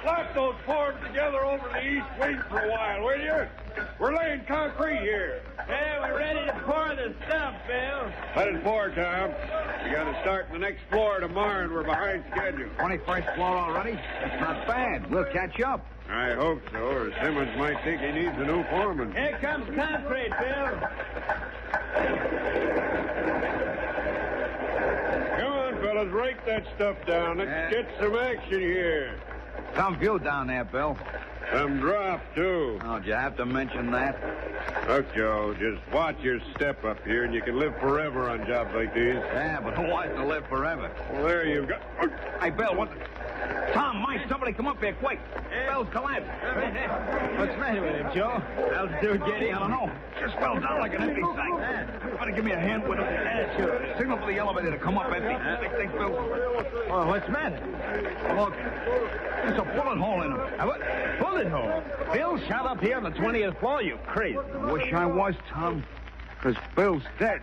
Lock those forms together over the east wing for a while, will you? We're laying concrete here. Hey, we're ready to pour the stump, Bill. Let it pour, Tom. We got to start the next floor tomorrow, and we're behind schedule. 21st floor already? That's not bad. We'll catch up. I hope so, or Simmons might think he needs a new foreman. Here comes concrete, Bill. Come on, fellas, rake that stuff down. Let's get some action here. Some view down there, Bill. Some drop, too. Oh, did you have to mention that? Look, Joe, just watch your step up here, and you can live forever on jobs like these. Yeah, but who wants to live forever? Well, there you go. Hey, Bill, what the... Tom, Mike, somebody come up here, quick. Bill's collapsed. What's the matter with him, Joe? Altitude getting? I don't know. Just fell down like an empty sack. You better give me a hand with it. Yeah, sure. Signal for the elevator to come up empty. Thanks, Bill. Oh, what's the matter? Look, there's a bullet hole in him. What? Bullet hole? Bill shot up here on the 20th floor, you crazy. I wish I was, Tom, because Bill's dead.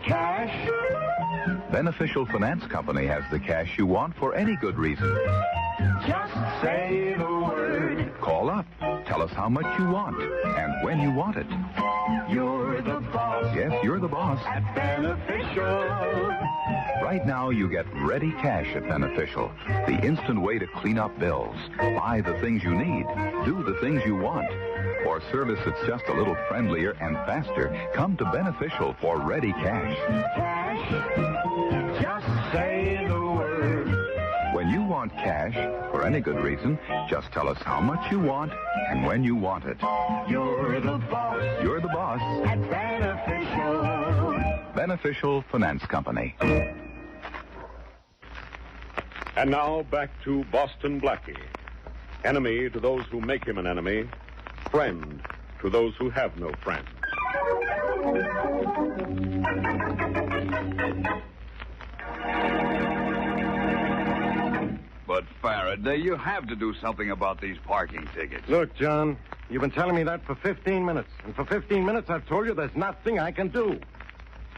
Cash? Beneficial Finance Company has the cash you want for any good reason. Just say the word. Call up. Tell us how much you want and when you want it. You're the boss. Yes, you're the boss. At Beneficial. Right now, you get ready cash at Beneficial. The instant way to clean up bills. Buy the things you need. Do the things you want. For service that's just a little friendlier and faster, come to Beneficial for ready cash. Cash. Just say the word. When you want cash, for any good reason, just tell us how much you want and when you want it. You're the boss. You're the boss. At Beneficial. Beneficial Finance Company. And now back to Boston Blackie. Enemy to those who make him an enemy. Friend to those who have no friend. But, Faraday, you have to do something about these parking tickets. Look, John, you've been telling me that for 15 minutes. And for 15 minutes, I've told you there's nothing I can do.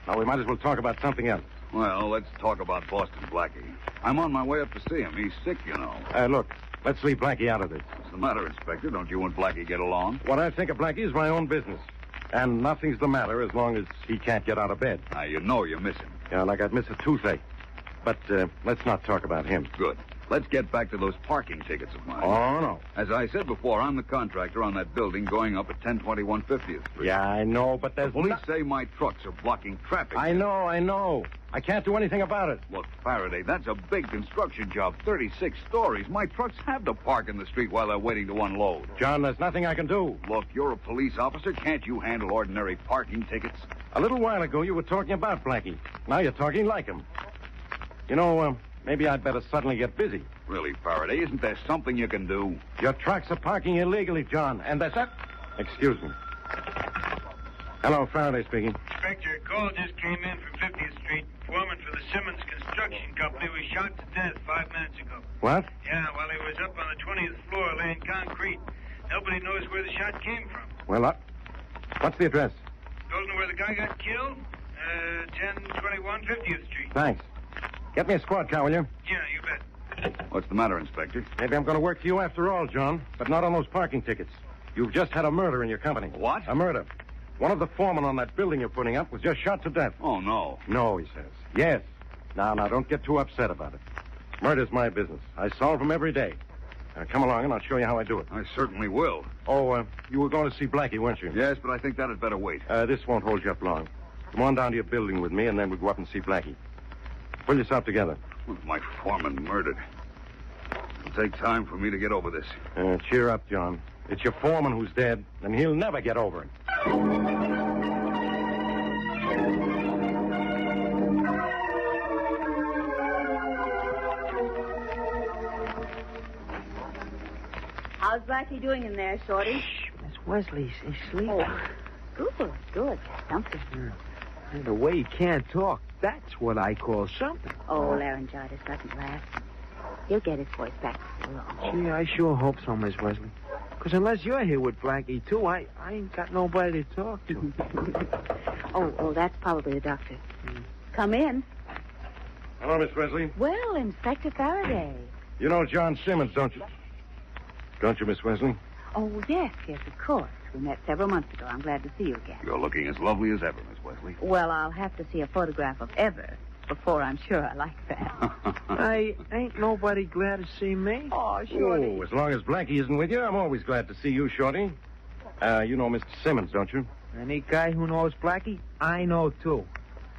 Now, we might as well talk about something else. Well, let's talk about Boston Blackie. I'm on my way up to see him. He's sick, you know. Look, let's leave Blackie out of this. What's the matter, Inspector? Don't you and Blackie get along? What I think of Blackie is my own business. And nothing's the matter as long as he can't get out of bed. Now, you know you miss him. Yeah, like I'd miss a toothache. But let's not talk about him. Good. Let's get back to those parking tickets of mine. Oh, no. As I said before, I'm the contractor on that building going up at 1021 50th Street. Yeah, I know, but there's... The police say my trucks are blocking traffic. I know. I can't do anything about it. Look, Faraday, that's a big construction job, 36 stories. My trucks have to park in the street while they're waiting to unload. John, there's nothing I can do. Look, you're a police officer. Can't you handle ordinary parking tickets? A little while ago, you were talking about Blackie. Now you're talking like him. You know, maybe I'd better suddenly get busy. Really, Faraday, isn't there something you can do? Your trucks are parking illegally, John, and that's... Excuse me. Hello, Faraday speaking. Inspector, a call just came in from 50th Street. Foreman for the Simmons Construction Company was shot to death 5 minutes ago. What? Yeah, while he was up on the 20th floor laying concrete. Nobody knows where the shot came from. Well, what's the address? Don't know where the guy got killed? 1021 50th Street. Thanks. Get me a squad car, will you? Yeah, you bet. What's the matter, Inspector? Maybe I'm going to work for you after all, John, but not on those parking tickets. You've just had a murder in your company. What? A murder. One of the foremen on that building you're putting up was just shot to death. Oh, no. No, he says. Yes. Now, don't get too upset about it. Murder's my business. I solve them every day. Come along, and I'll show you how I do it. I certainly will. Oh, you were going to see Blackie, weren't you? Yes, but I think that had better wait. This won't hold you up long. Come on down to your building with me, and then we'll go up and see Blackie. Pull yourself together. With my foreman murdered. It'll take time for me to get over this. Cheer up, John. It's your foreman who's dead, and he'll never get over it. How's Blackie doing in there, Shorty? Shh, Miss Wesley's asleep. Oh, good. Something. And the way he can't talk, that's what I call something. Oh, laryngitis doesn't last. He'll get his voice back before long. Gee, I sure hope so, Miss Wesley. Because unless you're here with Blackie, too, I ain't got nobody to talk to. Oh, that's probably the doctor. Come in. Hello, Miss Wesley. Well, Inspector Farraday. You know John Simmons, don't you? Don't you, Miss Wesley? Oh, yes, of course. We met several months ago. I'm glad to see you again. You're looking as lovely as ever, Miss Wesley. Well, I'll have to see a photograph of Ever before I'm sure I like that. I ain't nobody glad to see me. Oh, Shorty. Oh, as long as Blackie isn't with you, I'm always glad to see you, Shorty. You know Mr. Simmons, don't you? Any guy who knows Blackie, I know, too.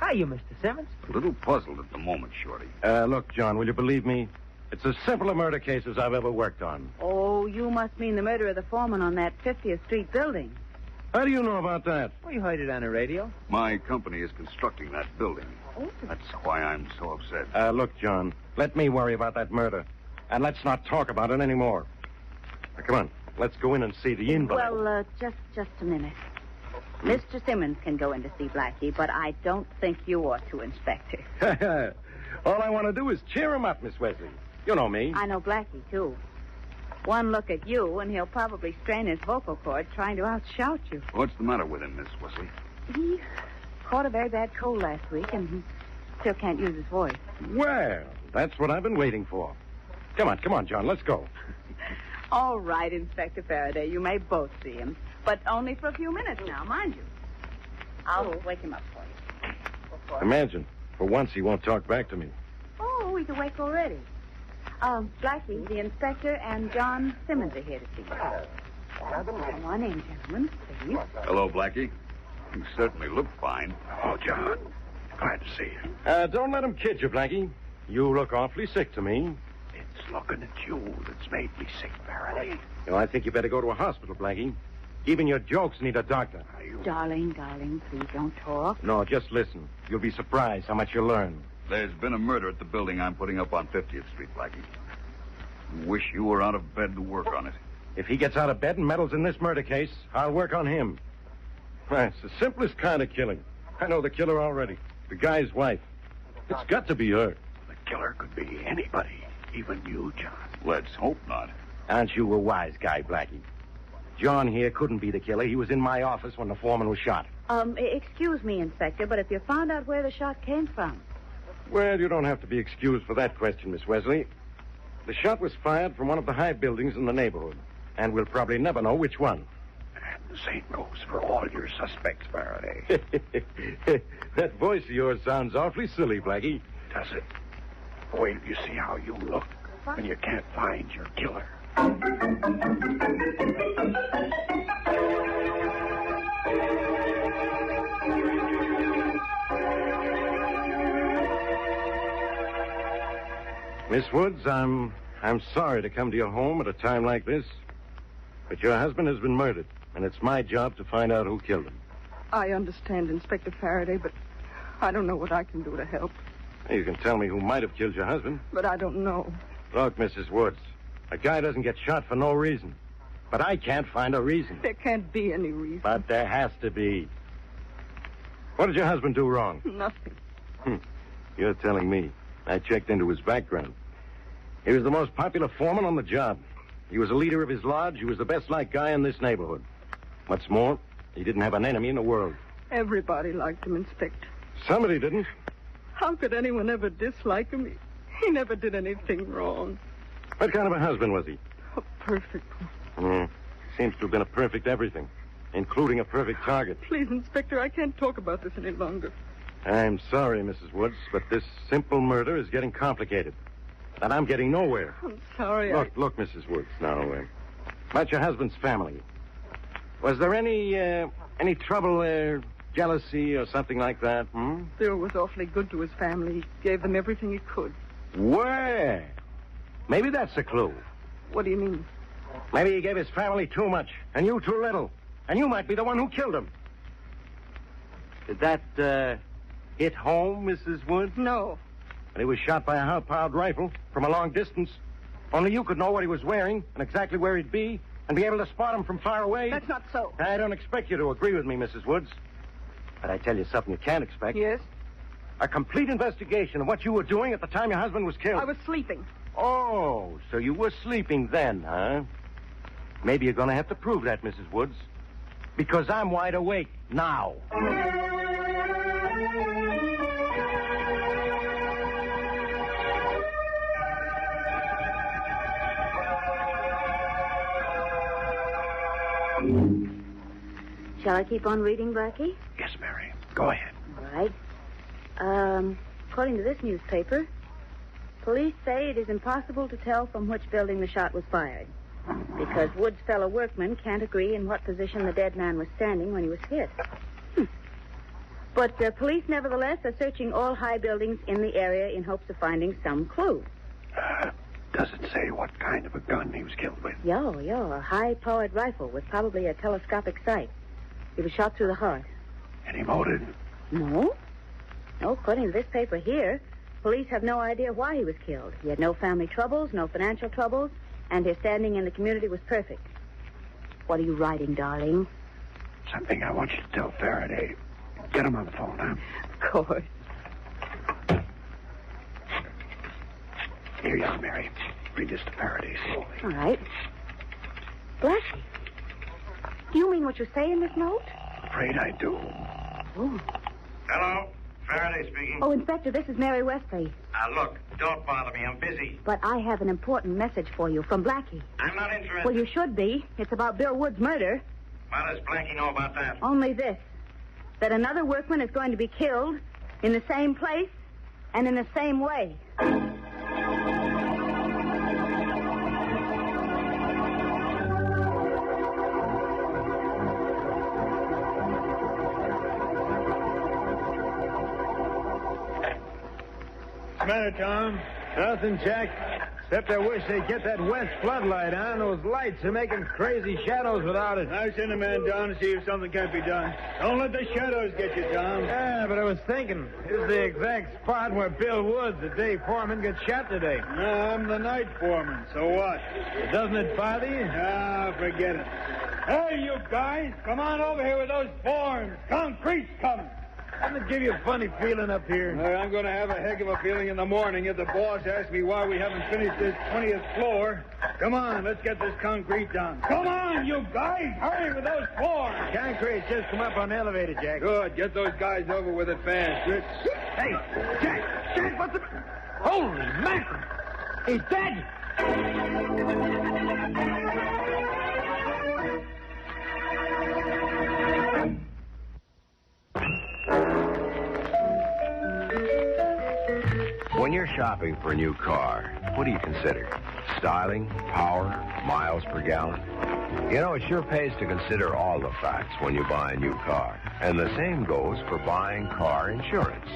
Hiya, Mr. Simmons. A little puzzled at the moment, Shorty. Look, John, will you believe me? It's as simple a murder case as I've ever worked on. Oh, you must mean the murder of the foreman on that 50th Street building. How do you know about that? We heard it on the radio. My company is constructing that building. Oh. That's why I'm so upset. Look, John, let me worry about that murder. And let's not talk about it anymore. Now, come on, let's go in and see the invalid. Well, just a minute. Mr. Simmons can go in to see Blackie, but I don't think you ought to, Inspector. All I want to do is cheer him up, Miss Wesley. You know me. I know Blackie, too. One look at you, and he'll probably strain his vocal cords trying to outshout you. What's the matter with him, Miss Wesley? He caught a very bad cold last week, and he still can't use his voice. Well, that's what I've been waiting for. Come on, John, let's go. All right, Inspector Farraday, you may both see him, but only for a few minutes now, mind you. I'll wake him up for you. Imagine, for once he won't talk back to me. Oh, he's awake already. Blackie, the inspector, and John Simmons are here to see you. Come on in, gentlemen, please. Hello, Blackie. You certainly look fine. Oh, John. Glad to see you. Don't let him kid you, Blackie. You look awfully sick to me. It's looking at you that's made me sick, Farraday. You know, I think you better go to a hospital, Blackie. Even your jokes need a doctor. Darling, please don't talk. No, just listen. You'll be surprised how much you'll learn. There's been a murder at the building I'm putting up on 50th Street, Blackie. Wish you were out of bed to work on it. If he gets out of bed and meddles in this murder case, I'll work on him. It's the simplest kind of killing. I know the killer already. The guy's wife. It's got to be her. The killer could be anybody, even you, John. Let's hope not. Aren't you a wise guy, Blackie? John here couldn't be the killer. He was in my office when the foreman was shot. Excuse me, Inspector, but if you found out where the shot came from... Well, you don't have to be excused for that question, Miss Wesley. The shot was fired from one of the high buildings in the neighborhood, and we'll probably never know which one. And the same goes for all your suspects, Farraday. That voice of yours sounds awfully silly, Blackie. Does it? Wait till you see how you look when you can't find your killer. Miss Woods, I'm sorry to come to your home at a time like this, but your husband has been murdered, and it's my job to find out who killed him. I understand, Inspector Farraday, but I don't know what I can do to help. You can tell me who might have killed your husband. But I don't know. Look, Mrs. Woods, a guy doesn't get shot for no reason. But I can't find a reason. There can't be any reason. But there has to be. What did your husband do wrong? Nothing. You're telling me. I checked into his background. He was the most popular foreman on the job. He was a leader of his lodge. He was the best-liked guy in this neighborhood. What's more, he didn't have an enemy in the world. Everybody liked him, Inspector. Somebody didn't. How could anyone ever dislike him? He never did anything wrong. What kind of a husband was he? A perfect one. Seems to have been a perfect everything, including a perfect target. Please, Inspector, I can't talk about this any longer. I'm sorry, Mrs. Woods, but this simple murder is getting complicated. And I'm getting nowhere. I'm sorry. Look, Mrs. Woods, now, about your husband's family. Was there any trouble Jealousy or something like that, Bill was awfully good to his family. He gave them everything he could. Well, maybe that's a clue. What do you mean? Maybe he gave his family too much, and you too little. And you might be the one who killed him. Did that, hit home, Mrs. Wood? No. But he was shot by a high-powered rifle from a long distance. Only you could know what he was wearing and exactly where he'd be and be able to spot him from far away. That's not so. I don't expect you to agree with me, Mrs. Woods. But I tell you something you can't expect. Yes? A complete investigation of what you were doing at the time your husband was killed. I was sleeping. Oh, so you were sleeping then, huh? Maybe you're going to have to prove that, Mrs. Woods. Because I'm wide awake now. Shall I keep on reading, Blackie? Yes, Mary. Go ahead. All right. According to this newspaper, police say it is impossible to tell from which building the shot was fired because Wood's fellow workmen can't agree in what position the dead man was standing when he was hit. But police, nevertheless, are searching all high buildings in the area in hopes of finding some clue. Does it say what kind of a gun he was killed with? Yeah, a high-powered rifle with probably a telescopic sight. He was shot through the heart. Any motive? No. No, according to this paper here, police have no idea why he was killed. He had no family troubles, no financial troubles, and his standing in the community was perfect. What are you writing, darling? Something I want you to tell Farraday. Get him on the phone, huh? Of course. Here you are, Mary. Read this to Farraday slowly. All right. Blackie, do you mean what you say in this note? Afraid I do. Oh. Hello, Faraday speaking. Oh, Inspector, this is Mary Wesley. Look, don't bother me. I'm busy. But I have an important message for you from Blackie. I'm not interested. Well, you should be. It's about Bill Wood's murder. What does Blackie know about that? Only this, that another workman is going to be killed in the same place and in the same way. What's the matter, Tom? Nothing, Jack. Except I wish they'd get that west floodlight on. Those lights are making crazy shadows without it. I'll send a man down to see if something can't be done. Don't let the shadows get you, Tom. Yeah, but I was thinking, this is the exact spot where Bill Woods, the day foreman, got shot today. No, I'm the night foreman, so what? Doesn't it bother you? Ah, forget it. Hey, you guys, come on over here with those forms. Concrete's coming. Doesn't it give you a funny feeling up here? I'm going to have a heck of a feeling in the morning if the boss asks me why we haven't finished this 20th floor. Come on, let's get this concrete done. Come on, you guys. Hurry with those floors. Concrete just come up on the elevator, Jack. Good. Get those guys over with it fast, Rich. Hey, Jack, what's the... Holy mackerel! He's dead! When you're shopping for a new car, what do you consider? Styling, power, miles per gallon? You know, it sure pays to consider all the facts when you buy a new car. And the same goes for buying car insurance.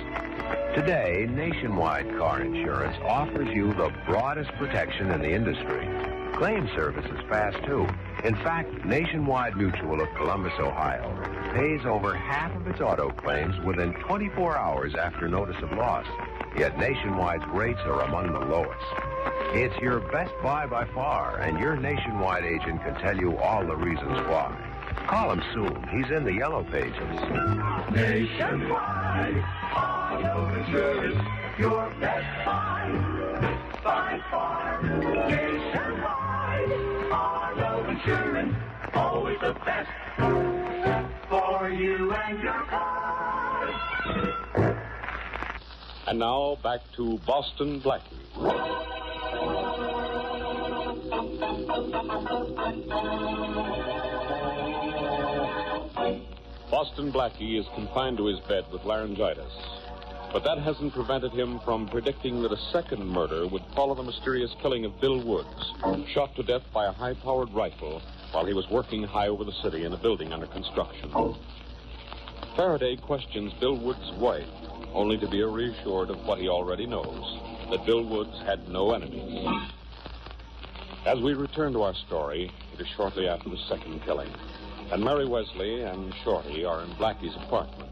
Today, Nationwide Car Insurance offers you the broadest protection in the industry. Claim service is fast, too. In fact, Nationwide Mutual of Columbus, Ohio, pays over half of its auto claims within 24 hours after notice of loss. Yet Nationwide's rates are among the lowest. It's your best buy by far, and your Nationwide agent can tell you all the reasons why. Call him soon. He's in the yellow pages. Nationwide Auto Insurance, your best buy by far. Nationwide Auto Insurance, always the best for you and your car. And now back to Boston Blackie. Boston Blackie is confined to his bed with laryngitis. But that hasn't prevented him from predicting that a second murder would follow the mysterious killing of Bill Woods, shot to death by a high-powered rifle while he was working high over the city in a building under construction. Faraday questions Bill Wood's wife, only to be reassured of what he already knows, that Bill Woods had no enemies. As we return to our story, it is shortly after the second killing, and Mary Wesley and Shorty are in Blackie's apartment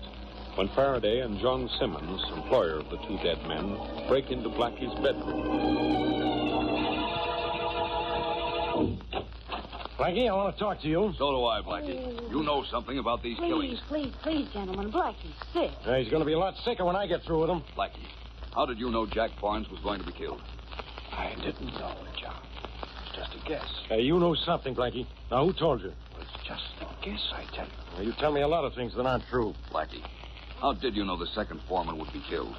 when Faraday and John Simmons, employer of the two dead men, break into Blackie's bedroom. Blackie, I want to talk to you. So do I, Blackie. You know something about these killings. Please, gentlemen. Blackie's sick. He's going to be a lot sicker when I get through with him. Blackie, how did you know Jack Barnes was going to be killed? I didn't know it, John. It's just a guess. Hey, you know something, Blackie. Now, who told you? It's just a guess, I tell you. Well, you tell me a lot of things that aren't true. Blackie, how did you know the second foreman would be killed?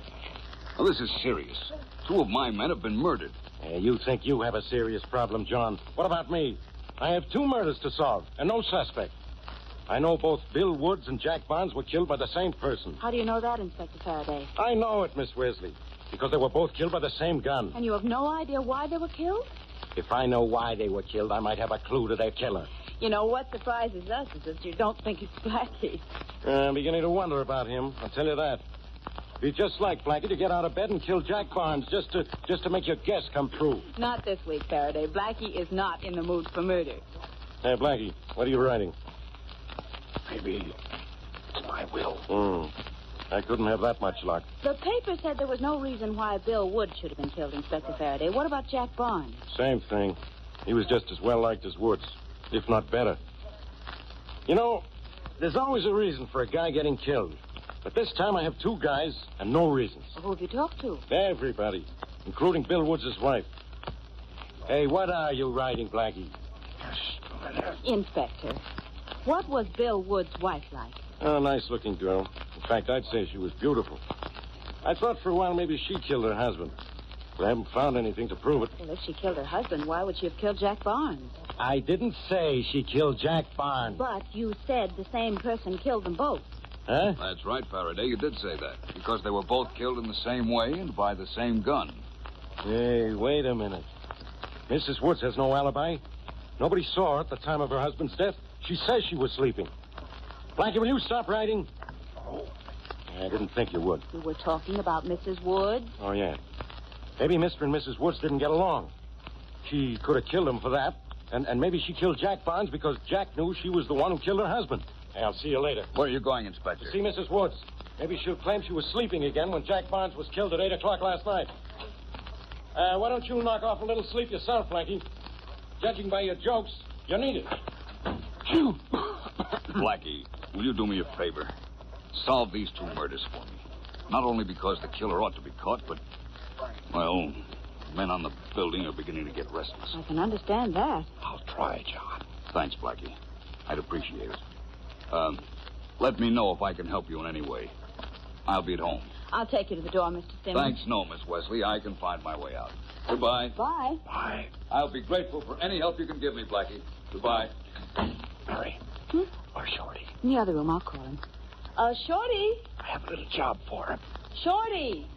Now, this is serious. Two of my men have been murdered. You think you have a serious problem, John. What about me? I have 2 murders to solve, and no suspect. I know both Bill Woods and Jack Barnes were killed by the same person. How do you know that, Inspector Farraday? I know it, Miss Wesley, because they were both killed by the same gun. And you have no idea why they were killed? If I know why they were killed, I might have a clue to their killer. You know, what surprises us is that you don't think it's Blackie. I'm beginning to wonder about him, I'll tell you that. It'd be just like Blackie to get out of bed and kill Jack Barnes just to make your guess come true. Not this week, Faraday. Blackie is not in the mood for murder. Hey, Blackie, what are you writing? Maybe it's my will. I couldn't have that much luck. The paper said there was no reason why Bill Wood should have been killed, Inspector Farraday. What about Jack Barnes? Same thing. He was just as well liked as Woods, if not better. You know, there's always a reason for a guy getting killed. But this time I have 2 guys and no reasons. Well, who have you talked to? Everybody, including Bill Woods' wife. Hey, what are you writing, Blackie? Inspector, what was Bill Woods' wife like? Oh, nice-looking girl. In fact, I'd say she was beautiful. I thought for a while maybe she killed her husband. But I haven't found anything to prove it. Well, if she killed her husband, why would she have killed Jack Barnes? I didn't say she killed Jack Barnes. But you said the same person killed them both. Huh? That's right, Faraday. You did say that. Because they were both killed in the same way and by the same gun. Hey, wait a minute. Mrs. Woods has no alibi. Nobody saw her at the time of her husband's death. She says she was sleeping. Blackie, will you stop writing? Oh. I didn't think you would. We were talking about Mrs. Woods. Oh, yeah. Maybe Mr. and Mrs. Woods didn't get along. She could have killed him for that. And maybe she killed Jack Barnes because Jack knew she was the one who killed her husband. Hey, I'll see you later. Where are you going, Inspector? To see Mrs. Woods. Maybe she'll claim she was sleeping again when Jack Barnes was killed at 8 o'clock last night. Why don't you knock off a little sleep yourself, Blackie? Judging by your jokes, you need it. Blackie, will you do me a favor? Solve these 2 murders for me. Not only because the killer ought to be caught, but, well, men on the building are beginning to get restless. I can understand that. I'll try, John. Thanks, Blackie. I'd appreciate it. Let me know if I can help you in any way. I'll be at home. I'll take you to the door, Mr. Simmons. Thanks, no, Miss Wesley. I can find my way out. Goodbye. Bye. Bye. I'll be grateful for any help you can give me, Blackie. Goodbye. Mary. Or Shorty. In the other room, I'll call him. Shorty. I have a little job for him. Shorty.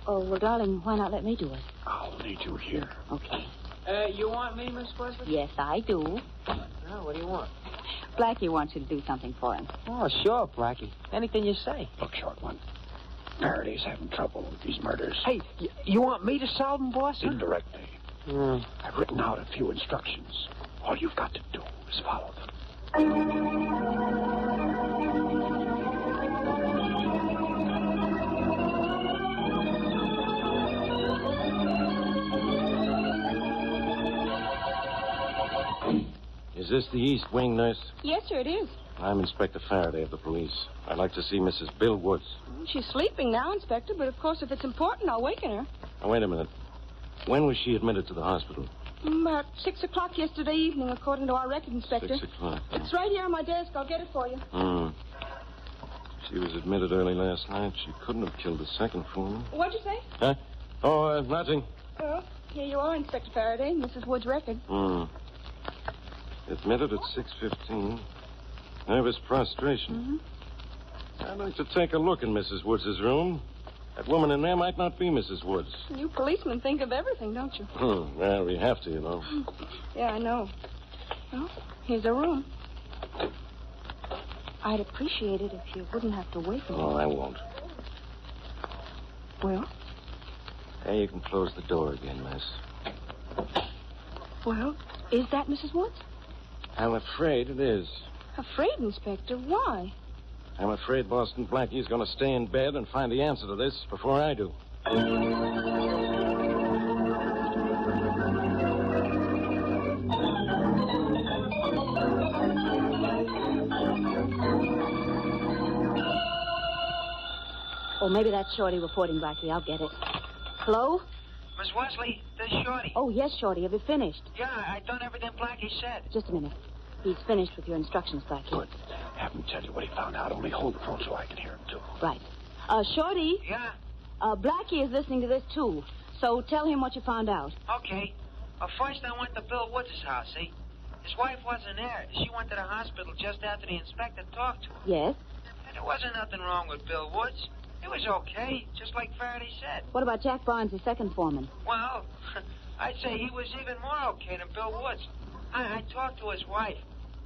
Oh, well, darling, why not let me do it? I'll need you here. Okay. You want me, Miss Wesley? Yes, I do. Oh, what do you want? Blackie wants you to do something for him. Oh, sure, Blackie. Anything you say. Look, short one. Faraday's having trouble with these murders. Hey, you want me to solve them, boss? Huh? Indirectly. I've written out a few instructions. All you've got to do is follow them. Is this the East Wing, nurse? Yes, sir, it is. I'm Inspector Farraday of the police. I'd like to see Mrs. Bill Woods. She's sleeping now, Inspector, but of course, if it's important, I'll waken her. Now, wait a minute. When was she admitted to the hospital? About 6 o'clock yesterday evening, according to our record, Inspector. 6 o'clock. It's right here on my desk. I'll get it for you. She was admitted early last night. She couldn't have killed the second foreman. What'd you say? Huh? Oh, nothing. Oh, here you are, Inspector Farraday, Mrs. Wood's record. Admitted at 6:15. Nervous prostration. I'd like to take a look in Mrs. Woods' room. That woman in there might not be Mrs. Woods. You policemen think of everything, don't you? Well, we have to, you know. Yeah, I know. Well, here's a room. I'd appreciate it if you wouldn't have to wake me. Oh, I won't. Well? Hey, you can close the door again, miss. Well, is that Mrs. Woods? I'm afraid it is. Afraid, Inspector? Why? I'm afraid Boston Blackie's going to stay in bed and find the answer to this before I do. Oh, maybe that's Shorty reporting, Blackie. I'll get it. Hello? Miss Wesley, this is Shorty. Oh, yes, Shorty. Have you finished? Yeah, I done everything Blackie said. Just a minute. He's finished with your instructions, Blackie. Good. Have him tell you what he found out. Only hold the phone so I can hear him, too. Right. Shorty? Yeah? Blackie is listening to this, too. So tell him what you found out. Okay. First, I went to Bill Woods' house, see? His wife wasn't there. She went to the hospital just after the inspector talked to her. Yes? And there wasn't nothing wrong with Bill Woods. It was okay, just like Farraday said. What about Jack Barnes, the second foreman? Well, I'd say he was even more okay than Bill Woods. I talked to his wife.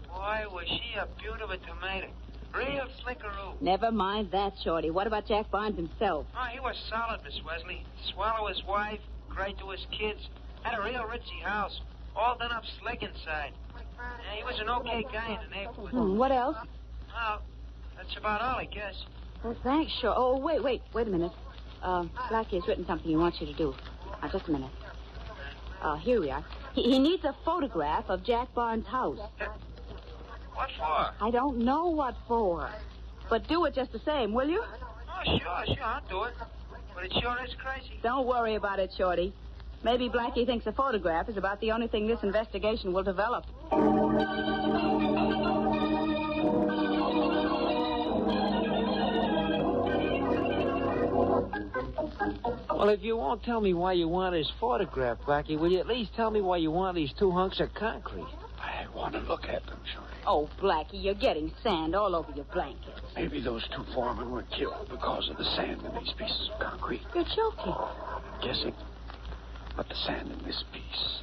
Boy, was she a beaut of a tomato. Real slickeroo. Never mind that, Shorty. What about Jack Barnes himself? Oh, he was solid, Miss Wesley. Swallow his wife, great to his kids. Had a real ritzy house. All done up slick inside. Yeah, he was an okay guy in the neighborhood. What else? Well, that's about all, I guess. Well, thanks, sure. Oh, wait a minute. Blackie has written something he wants you to do. Now, just a minute. Here we are. He needs a photograph of Jack Barnes' house. What for? I don't know what for. But do it just the same, will you? Oh, sure, I'll do it. But it sure is crazy. Don't worry about it, Shorty. Maybe Blackie thinks a photograph is about the only thing this investigation will develop. Well, if you won't tell me why you want his photograph, Blackie, will you at least tell me why you want these 2 hunks of concrete? I want to look at them, Shorty. Oh, Blackie, you're getting sand all over your blankets. Maybe those 2 foremen were killed because of the sand in these pieces of concrete. You're joking. I'm guessing. But the sand in this piece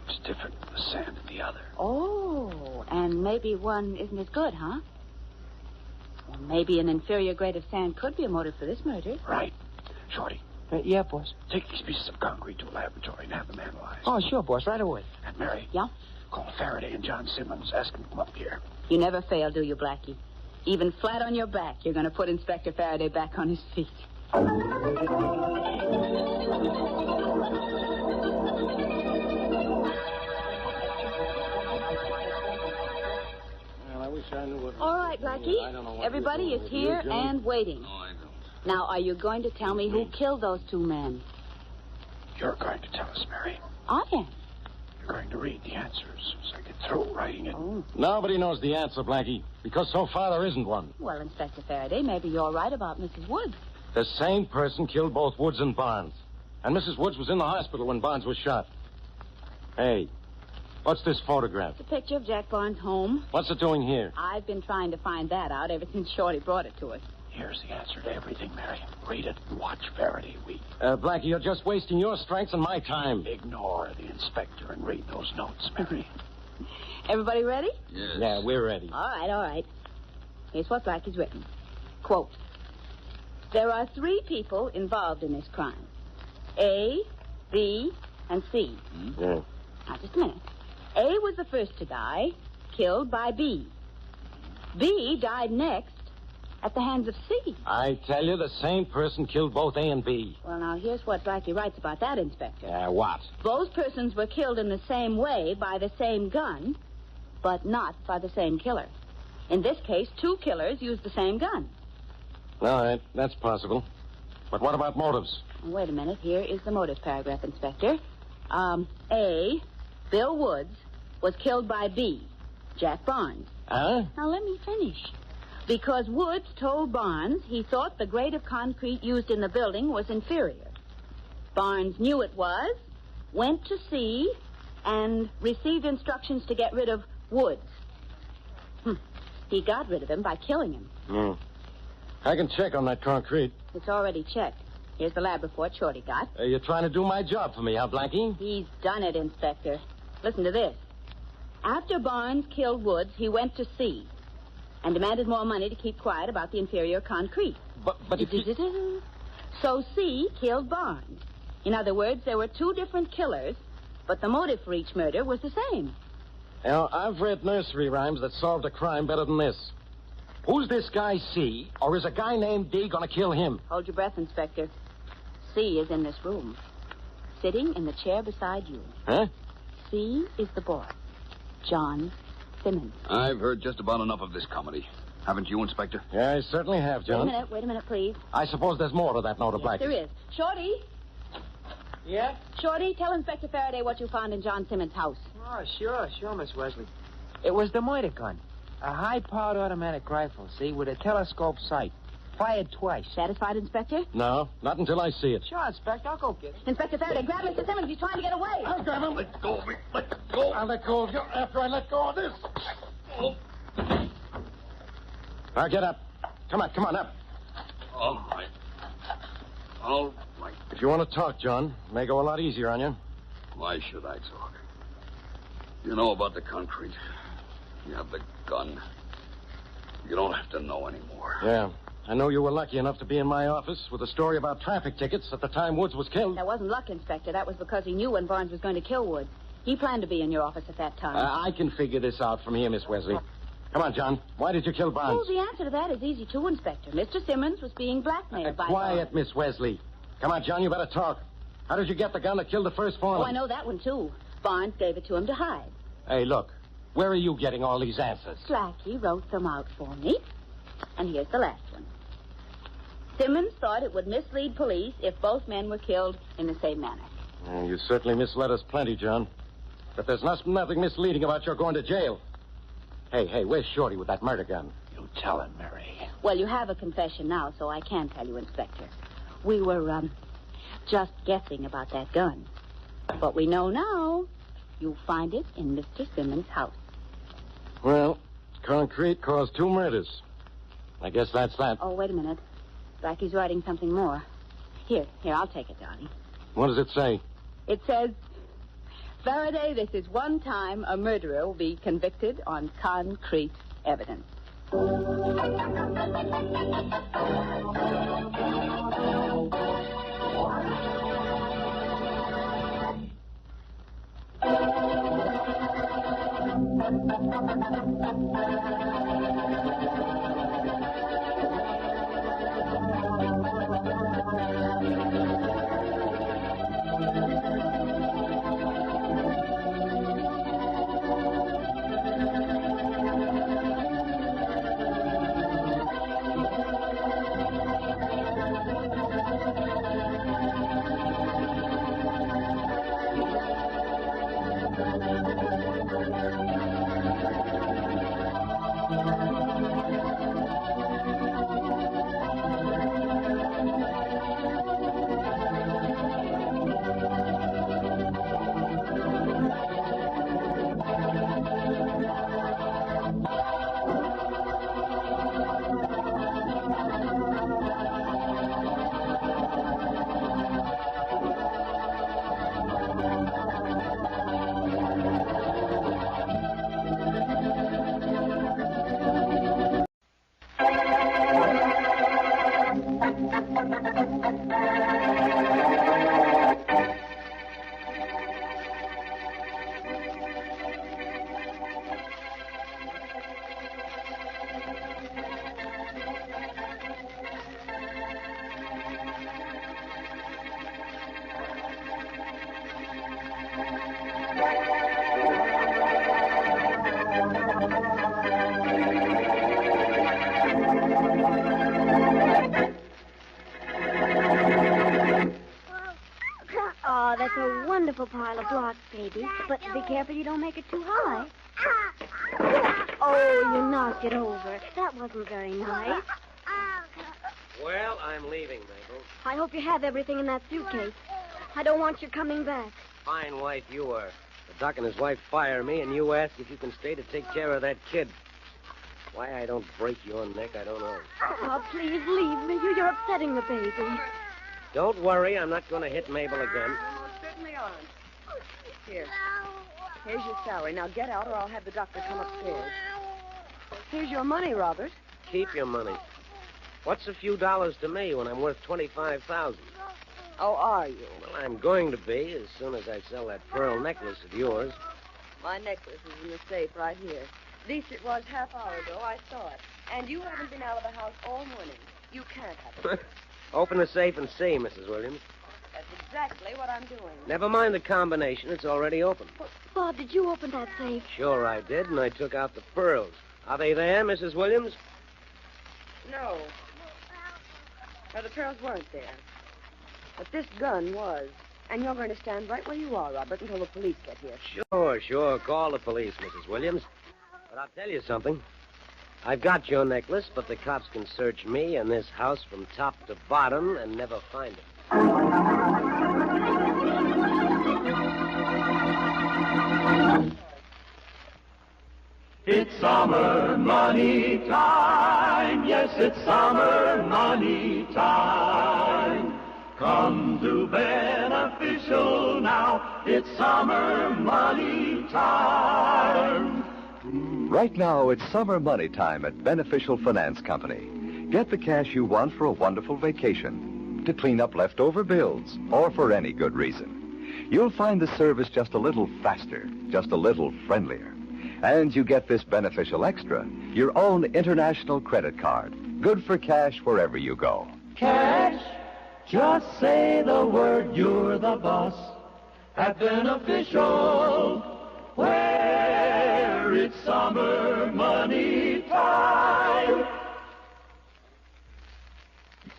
is different from the sand in the other. Oh, and maybe one isn't as good, huh? Well, maybe an inferior grade of sand could be a motive for this murder. Right. Shorty. Yeah, boss. Take these pieces of concrete to a laboratory and have them analyzed. Oh, sure, boss. Right away. And Mary. Yeah? Call Farraday and John Simmons. Ask them to come up here. You never fail, do you, Blackie? Even flat on your back, you're going to put Inspector Farraday back on his feet. Well, I wish I knew what... All right, Blackie. I don't know what everybody is here and waiting. No, I don't. Now, are you going to tell me who killed those 2 men? You're going to tell us, Mary. I am. You're going to read the answers so I get through writing it. Oh. Nobody knows the answer, Blackie, because so far there isn't one. Well, Inspector Farraday, maybe you're right about Mrs. Woods. The same person killed both Woods and Barnes. And Mrs. Woods was in the hospital when Barnes was shot. Hey, what's this photograph? It's a picture of Jack Barnes' home. What's it doing here? I've been trying to find that out ever since Shorty brought it to us. Here's the answer to everything, Mary. Read it and watch Farraday weep. Blackie, you're just wasting your strength and my time. Ignore the inspector and read those notes, Mary. Everybody ready? Yes. Yeah, we're ready. All right. Here's what Blackie's written. Quote, there are 3 people involved in this crime. A, B, and C. Yeah. Now, just a minute. A was the first to die, killed by B. B died next at the hands of C. I tell you, the same person killed both A and B. Well, now, here's what Blackie writes about that, Inspector. What? Both persons were killed in the same way by the same gun, but not by the same killer. In this case, 2 killers used the same gun. All right, that's possible. But what about motives? Wait a minute. Here is the motive paragraph, Inspector. A, Bill Woods, was killed by B, Jack Barnes. Huh? Now, let me finish. Because Woods told Barnes he thought the grade of concrete used in the building was inferior. Barnes knew it was, went to see, and received instructions to get rid of Woods. He got rid of him by killing him. I can check on that concrete. It's already checked. Here's the lab report Shorty got. You're trying to do my job for me, huh, Blackie? He's done it, Inspector. Listen to this. After Barnes killed Woods, he went to see. and demanded more money to keep quiet about the inferior concrete. But if you... So C killed Barnes. In other words, there were two different killers, but the motive for each murder was the same. Now, I've read nursery rhymes that solved a crime better than this. Who's this guy C, or is a guy named D going to kill him? Hold your breath, Inspector. C is in this room, sitting in the chair beside you. Huh? C is the boss, John Simmons. I've heard just about enough of this comedy. Haven't you, Inspector? Yeah, I certainly have, John. Wait a minute, please. I suppose there's more to that note of Blackie. There is. Shorty? Yeah? Shorty, tell Inspector Farraday what you found in John Simmons' house. Oh, sure, Miss Wesley. It was the murder gun. A high-powered automatic rifle, see, with a telescope sight. Fired twice. Satisfied, Inspector? No, not until I see it. Sure, Inspector. I'll go get it. Inspector Farraday, grab Mr. Simmons. He's trying to get away. I'll grab him. Let go of me. Let go. I'll let go of you after I let go of this. Oh. Now, get up. Come on, up. All right. If you want to talk, John, it may go a lot easier on you. Why should I talk? You know about the concrete. You have the gun. You don't have to know anymore. Yeah. I know you were lucky enough to be in my office with a story about traffic tickets at the time Woods was killed. That wasn't luck, Inspector. That was because he knew when Barnes was going to kill Woods. He planned to be in your office at that time. I can figure this out from here, Miss Wesley. Come on, John. Why did you kill Barnes? Oh, the answer to that is easy, too, Inspector. Mr. Simmons was being blackmailed by Quiet, Barnes. Miss Wesley. Come on, John, you better talk. How did you get the gun that killed the first foreman? Oh, I know that one, too. Barnes gave it to him to hide. Hey, look. Where are you getting all these answers? Blackie wrote them out for me. And here's the last one. Simmons thought it would mislead police if both men were killed in the same manner. You certainly misled us plenty, John. But there's nothing misleading about your going to jail. Hey, where's Shorty with that murder gun? You tell him, Mary. Well, you have a confession now, so I can tell you, Inspector. We were, just guessing about that gun. But we know now. You'll find it in Mr. Simmons' house. Well, concrete caused 2 murders. I guess that's that. Oh, wait a minute. Blackie's writing something more. Here, I'll take it, darling. What does it say? It says, Faraday, this is one time a murderer will be convicted on concrete evidence. Oh, that's a wonderful pile of blocks, baby. But be careful you don't make it too high. Oh, you knocked it over. That wasn't very nice. Well, I'm leaving, Mabel. I hope you have everything in that suitcase. I don't want you coming back. Fine wife you are. The doc and his wife fire me, and you ask if you can stay to take care of that kid. Why I don't break your neck, I don't know. Oh, please leave me. You're upsetting the baby. Don't worry, I'm not going to hit Mabel again. No, certainly aren't. Here. Here's your salary. Now get out or I'll have the doctor come upstairs. Here's your money, Robert. Keep your money. What's a few dollars to me when I'm worth $25,000? Oh, are you? Well, I'm going to be as soon as I sell that pearl necklace of yours. My necklace is in the safe right here. At least it was half hour ago. I saw it. And you haven't been out of the house all morning. You can't have it. Open the safe and see, Mrs. Williams. That's exactly what I'm doing. Never mind the combination. It's already open. Bob, did you open that safe? Sure I did, and I took out the pearls. Are they there, Mrs. Williams? No. No, the pearls weren't there. But this gun was. And you're going to stand right where you are, Robert, until the police get here. Sure. Call the police, Mrs. Williams. But I'll tell you something. I've got your necklace, but the cops can search me and this house from top to bottom and never find it. It's summer money time. Yes, it's summer money time. Come to Beneficial now. It's summer money time. Right now, it's summer money time at Beneficial Finance Company. Get the cash you want for a wonderful vacation, to clean up leftover bills, or for any good reason. You'll find the service just a little faster, just a little friendlier. And you get this Beneficial Extra, your own international credit card, good for cash wherever you go. Cash? Just say the word, you're the boss. At Beneficial, where it's summer money time.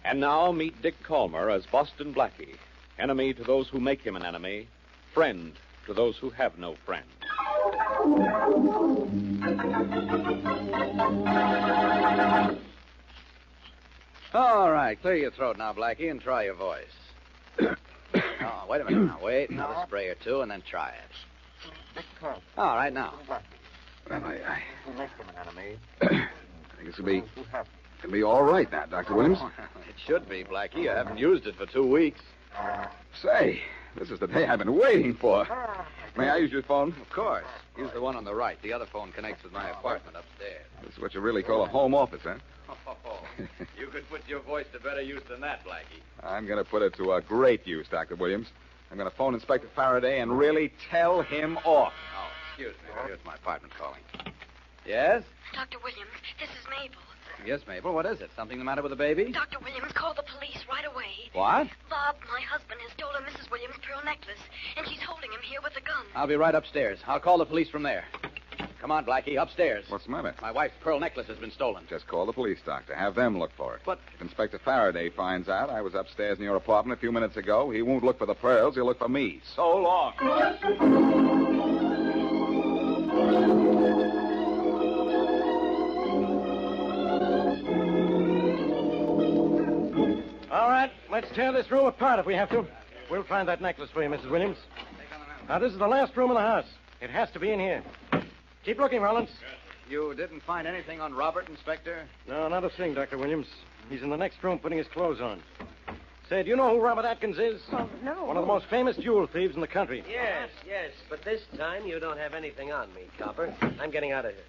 And now meet Dick Kollmar as Boston Blackie, enemy to those who make him an enemy, friend to those who have no friend. All right, clear your throat now, Blackie, and try your voice. Oh, wait a minute now. Wait, another spray or two, and then try it. All right, now. Well, I think this will be all right now, Dr. Williams. It should be, Blackie. You haven't used it for 2 weeks. Say, this is the day I've been waiting for. May I use your phone? Of course. Use the one on the right. The other phone connects with my apartment upstairs. This is what you really call a home office, huh? Oh, you could put your voice to better use than that, Blackie. I'm going to put it to a great use, Dr. Williams. I'm going to phone Inspector Farraday and really tell him off. Oh, excuse me. Here's my apartment calling. Yes? Dr. Williams, this is Mabel. Yes, Mabel. What is it? Something the matter with the baby? Dr. Williams, call the police right away. What? Bob, my husband, has stolen Mrs. Williams' pearl necklace, and she's holding him here with a gun. I'll be right upstairs. I'll call the police from there. Come on, Blackie, upstairs. What's the matter? My wife's pearl necklace has been stolen. Just call the police, Doctor. Have them look for it. But if Inspector Farraday finds out I was upstairs in your apartment a few minutes ago, he won't look for the pearls. He'll look for me. So long. All right, let's tear this room apart if we have to. We'll find that necklace for you, Mrs. Williams. Now, this is the last room in the house. It has to be in here. Keep looking, Rollins. You didn't find anything on Robert, Inspector? No, not a thing, Dr. Williams. He's in the next room putting his clothes on. Say, do you know who Robert Atkins is? Oh, no. One of the most famous jewel thieves in the country. Yes. But this time you don't have anything on me, Copper. I'm getting out of here.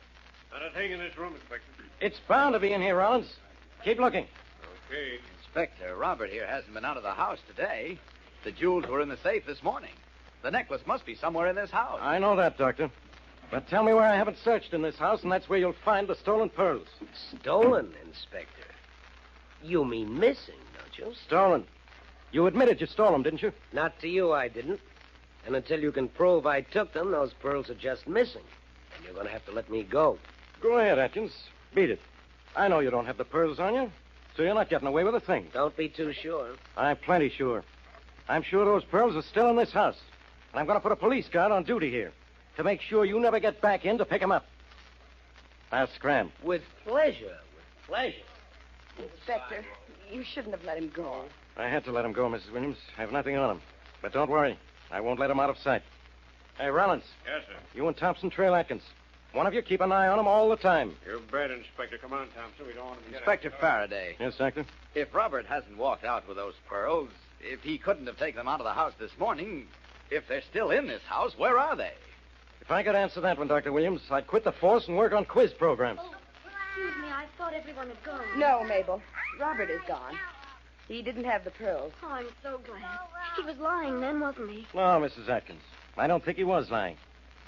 Not a thing in this room, Inspector. It's bound to be in here, Rollins. Keep looking. Okay. Inspector, Robert here hasn't been out of the house today. The jewels were in the safe this morning. The necklace must be somewhere in this house. I know that, Doctor. But tell me where I haven't searched in this house, and that's where you'll find the stolen pearls. Stolen, Inspector? You mean missing, don't you? Stolen. You admitted you stole them, didn't you? Not to you, I didn't. And until you can prove I took them, those pearls are just missing. And you're going to have to let me go. Go ahead, Atkins. Beat it. I know you don't have the pearls on you, so you're not getting away with a thing. Don't be too sure. I'm plenty sure. I'm sure those pearls are still in this house. And I'm going to put a police guard on duty here to make sure you never get back in to pick them up. Now, scram. With pleasure. Inspector, you shouldn't have let him go. I had to let him go, Mrs. Williams. I have nothing on him. But don't worry. I won't let him out of sight. Hey, Rollins. Yes, sir. You and Thompson trail Atkins. One of you keep an eye on him all the time. You bet, Inspector. Come on, Thompson. We don't want him to get Inspector out. Faraday. Yes, Doctor? If Robert hasn't walked out with those pearls, if he couldn't have taken them out of the house this morning, if they're still in this house, where are they? If I could answer that one, Dr. Williams, I'd quit the force and work on quiz programs. Excuse me, I thought everyone had gone. No, Mabel. Robert is gone. He didn't have the pearls. Oh, I'm so glad. He was lying then, wasn't he? No, Mrs. Atkins. I don't think he was lying.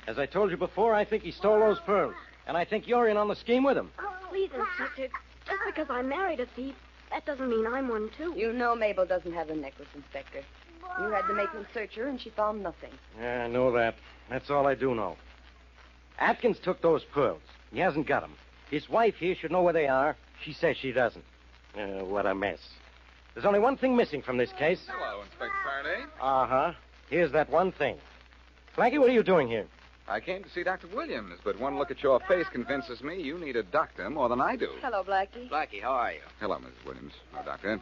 As I told you before, I think he stole those pearls. And I think you're in on the scheme with him. Oh, please, Inspector. Just because I married a thief, that doesn't mean I'm one, too. You know Mabel doesn't have the necklace, Inspector. You had to make him search her, and she found nothing. Yeah, I know that. That's all I do know. Atkins took those pearls. He hasn't got them. His wife here should know where they are. She says she doesn't. What a mess. There's only one thing missing from this case. Hello, Inspector Farraday. Uh-huh. Here's that one thing. Blackie, what are you doing here? I came to see Dr. Williams, but one look at your face convinces me you need a doctor more than I do. Hello, Blackie. Blackie, how are you? Hello, Mrs. Williams. Hello, Doctor.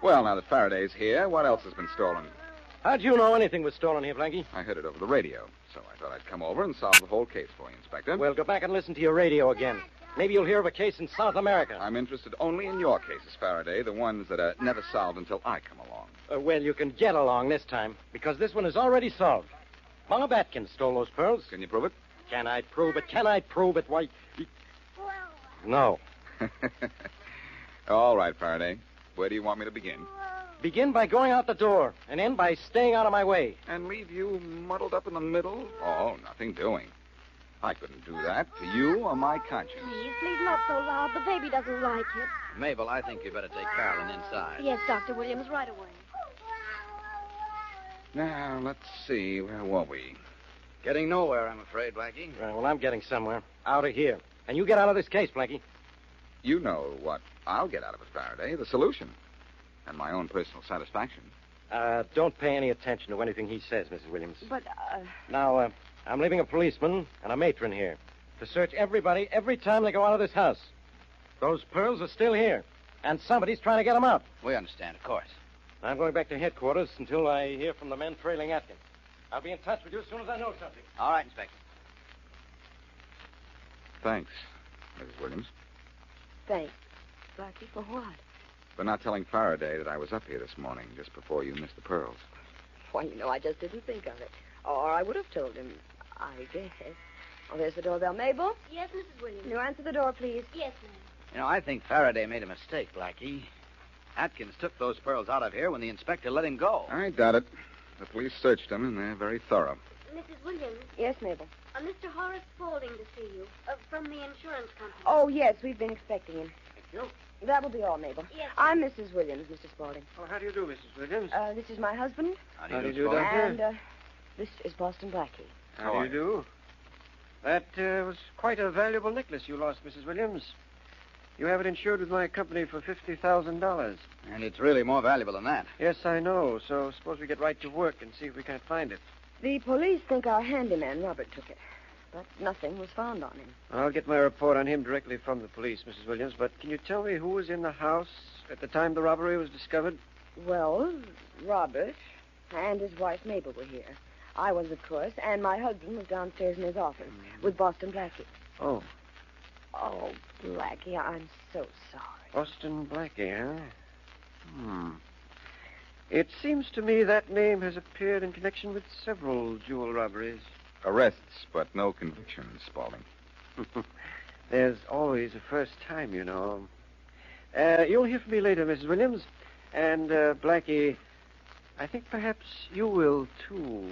Well, now that Faraday's here, what else has been stolen? How'd you know anything was stolen here, Blackie? I heard it over the radio, so I thought I'd come over and solve the whole case for you, Inspector. Well, go back and listen to your radio again. Maybe you'll hear of a case in South America. I'm interested only in your cases, Faraday, the ones that are never solved until I come along. Well, you can get along this time, because this one is already solved. Bob Atkins stole those pearls. Can you prove it? Can I prove it? Can I prove it? Why... No. All right, Faraday. Where do you want me to begin? Begin by going out the door, and end by staying out of my way. And leave you muddled up in the middle? Oh, nothing doing. I couldn't do that to you or my conscience. Please not so loud. The baby doesn't like it. Mabel, I think you'd better take Carolyn inside. Yes, Dr. Williams, right away. Now, let's see. Where were we? Getting nowhere, I'm afraid, Blackie. Well, I'm getting somewhere. Out of here. And you get out of this case, Blackie. You know what I'll get out of it, Faraday. The solution. And my own personal satisfaction. Don't pay any attention to anything he says, Mrs. Williams. But, Now, I'm leaving a policeman and a matron here to search everybody every time they go out of this house. Those pearls are still here, and somebody's trying to get them out. We understand, of course. I'm going back to headquarters until I hear from the men trailing Atkins. I'll be in touch with you as soon as I know something. All right, Inspector. Thanks, Mrs. Williams. Thanks. Blackie, for what? For not telling Faraday that I was up here this morning just before you missed the pearls. Why, I just didn't think of it. Or I would have told him, I guess. Oh, there's the doorbell. Mabel? Yes, Mrs. Williams. Can you answer the door, please? Yes, ma'am. I think Faraday made a mistake, Blackie. Atkins took those pearls out of here when the inspector let him go. I doubt it. The police searched them, and they're very thorough. Mrs. Williams. Yes, Mabel. Mr. Horace Spaulding to see you. From the insurance company. Oh, yes, we've been expecting him. Thank you. That will be all, Mabel. Yes. I'm Mrs. Williams, Mr. Spaulding. Oh, how do you do, Mrs. Williams? This is my husband. How do you do, Spaulding? Doctor? And, this is Boston Blackie. How do you do? That was quite a valuable necklace you lost, Mrs. Williams. You have it insured with my company for $50,000. And it's really more valuable than that. Yes, I know. So suppose we get right to work and see if we can't find it. The police think our handyman, Robert, took it. But nothing was found on him. I'll get my report on him directly from the police, Mrs. Williams. But can you tell me who was in the house at the time the robbery was discovered? Well, Robert and his wife Mabel were here. I was, of course, and my husband was downstairs in his office with Boston Blackie. Oh. Oh, Blackie, I'm so sorry. Boston Blackie, huh? It seems to me that name has appeared in connection with several jewel robberies. Arrests, but no convictions, Spaulding. There's always a first time, you know. You'll hear from me later, Mrs. Williams. And, Blackie, I think perhaps you will, too.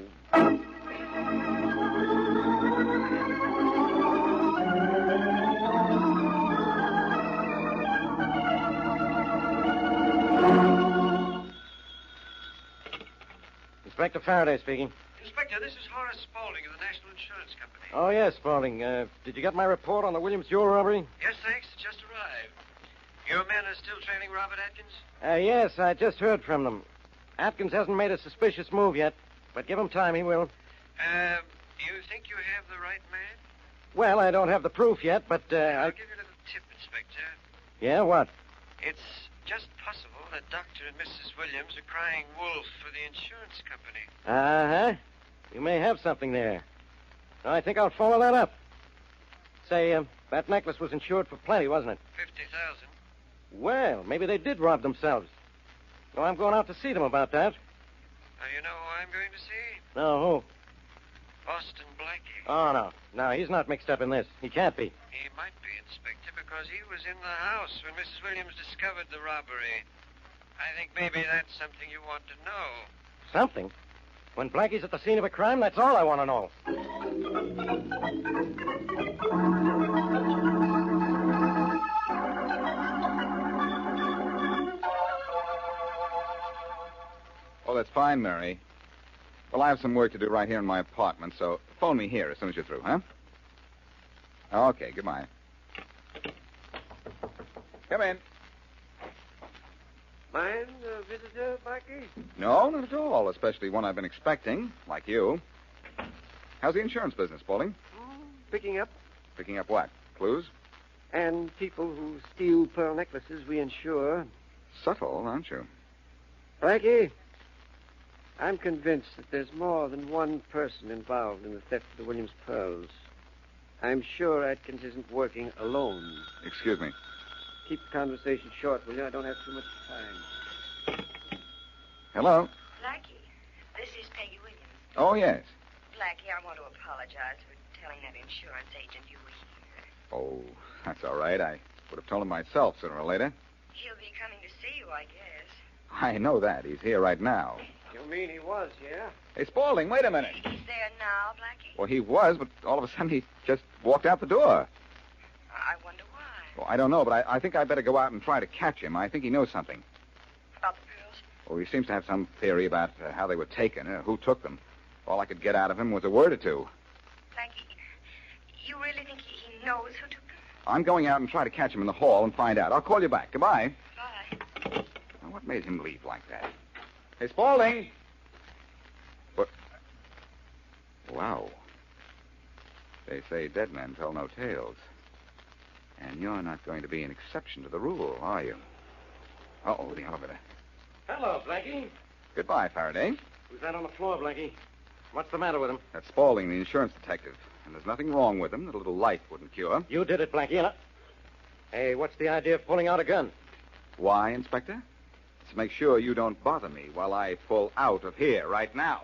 Inspector Farraday speaking. Inspector, this is Horace Spaulding of the National Insurance Company. Oh, yes, Spaulding. Did you get my report on the Williams jewel robbery? Yes, thanks. It just arrived. Your men are still trailing Robert Atkins? Yes, I just heard from them. Atkins hasn't made a suspicious move yet, but give him time, he will. You think you have the right man? Well, I don't have the proof yet, but, I'll give you a little tip, Inspector. Yeah, what? It's just possible that Dr. and Mrs. Williams are crying wolf for the insurance company. Uh-huh. You may have something there. I think I'll follow that up. Say, that necklace was insured for plenty, wasn't it? $50,000. Well, maybe they did rob themselves. So I'm going out to see them about that. Now, you know who I'm going to see? No, who? Boston Blackie. Oh, no. No, he's not mixed up in this. He can't be. He might be, Inspector, because he was in the house when Mrs. Williams discovered the robbery. I think maybe that's something you want to know. Something? When Blackie's at the scene of a crime, that's all I want to know. Oh, that's fine, Mary. Well, I have some work to do right here in my apartment, so phone me here as soon as you're through, huh? Okay, goodbye. Come in. Mind a visitor, Blackie? No, not at all, especially one I've been expecting, like you. How's the insurance business, Spaulding? Picking up. Picking up what? Clues? And people who steal pearl necklaces we insure. Subtle, aren't you? Blackie, I'm convinced that there's more than one person involved in the theft of the Williams pearls. I'm sure Atkins isn't working alone. Excuse me. Keep the conversation short, will you? I don't have too much time. Hello? Blackie, this is Peggy Williams. Oh, yes. Blackie, I want to apologize for telling that insurance agent you were here. Oh, that's all right. I would have told him myself sooner or later. He'll be coming to see you, I guess. I know that. He's here right now. You mean he was, yeah? Hey, Spaulding, wait a minute. He's there now, Blackie? Well, he was, but all of a sudden he just walked out the door. I wonder why. Well, I don't know, but I think I'd better go out and try to catch him. I think he knows something. About the pearls? Well, he seems to have some theory about how they were taken, who took them. All I could get out of him was a word or two. Blackie, you really think he knows who took them? I'm going out and try to catch him in the hall and find out. I'll call you back. Goodbye. Bye. Now, what made him leave like that? Hey, Spaulding! What? Wow. They say dead men tell no tales. And you're not going to be an exception to the rule, are you? Uh-oh, the elevator. Hello, Blackie. Goodbye, Farraday. Who's that on the floor, Blackie? What's the matter with him? That's Spaulding, the insurance detective. And there's nothing wrong with him that a little light wouldn't cure. You did it, Blackie. Hey, what's the idea of pulling out a gun? Why, Inspector? To make sure you don't bother me while I pull out of here right now.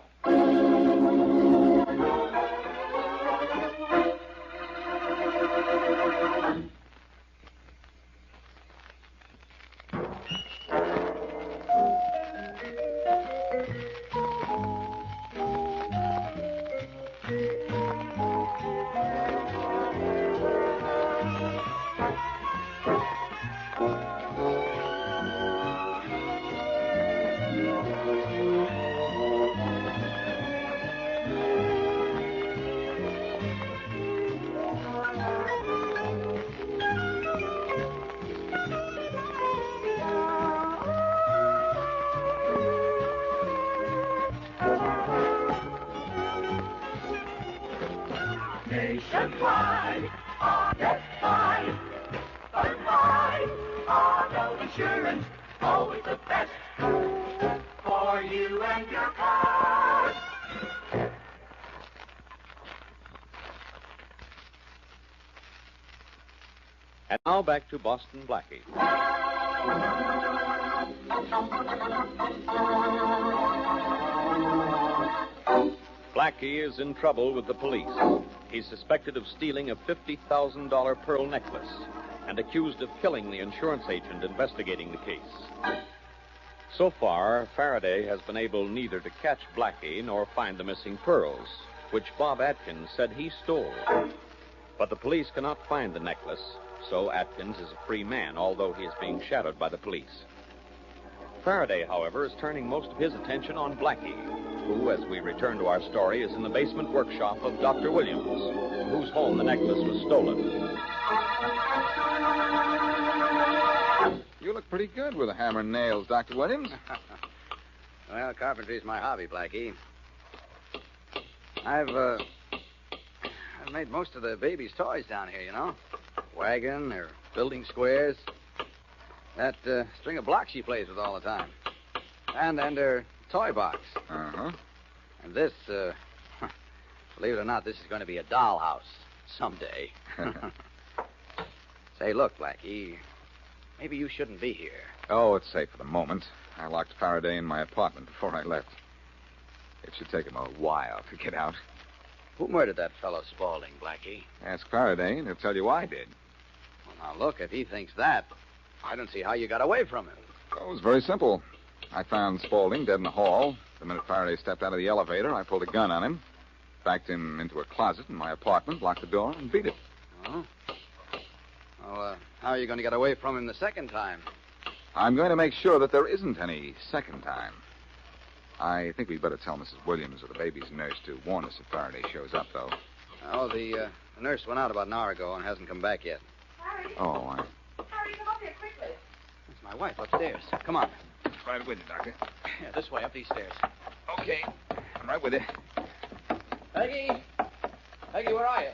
Nationwide, Bedtime, Bedtime, auto insurance, always the best for you and your car. And now back to Boston Blackie. Blackie is in trouble with the police. He's suspected of stealing a $50,000 pearl necklace and accused of killing the insurance agent investigating the case. So far, Farraday has been able neither to catch Blackie nor find the missing pearls, which Bob Atkins said he stole. But the police cannot find the necklace, so Atkins is a free man, although he is being shadowed by the police. Farraday, however, is turning most of his attention on Blackie, who, as we return to our story, is in the basement workshop of Dr. Williams, whose home the necklace was stolen. You look pretty good with a hammer and nails, Dr. Williams. Well, carpentry's my hobby, Blackie. I've made most of the baby's toys down here, you know. Wagon or building squares. That string of blocks she plays with all the time. And her toy box. Uh-huh. And this, believe it or not, this is going to be a dollhouse someday. Say, look, Blackie, maybe you shouldn't be here. Oh, it's safe for the moment. I locked Farraday in my apartment before I left. It should take him a while to get out. Who murdered that fellow Spaulding, Blackie? Ask Farraday, and he'll tell you I did. Well, Now, look, if he thinks that, I don't see how you got away from him. Oh, it was very simple. I found Spaulding dead in the hall. The minute Faraday stepped out of the elevator, I pulled a gun on him, backed him into a closet in my apartment, locked the door, and beat it. Oh? Well, how are you going to get away from him the second time? I'm going to make sure that there isn't any second time. I think we'd better tell Mrs. Williams or the baby's nurse to warn us if Faraday shows up, though. Oh, the nurse went out about an hour ago and hasn't come back yet. Oh, Harry, come up here quickly. It's my wife upstairs. Come on. Right with you, Doctor. Yeah, this way, up these stairs. Okay. I'm right with you. Peggy! Peggy, where are you?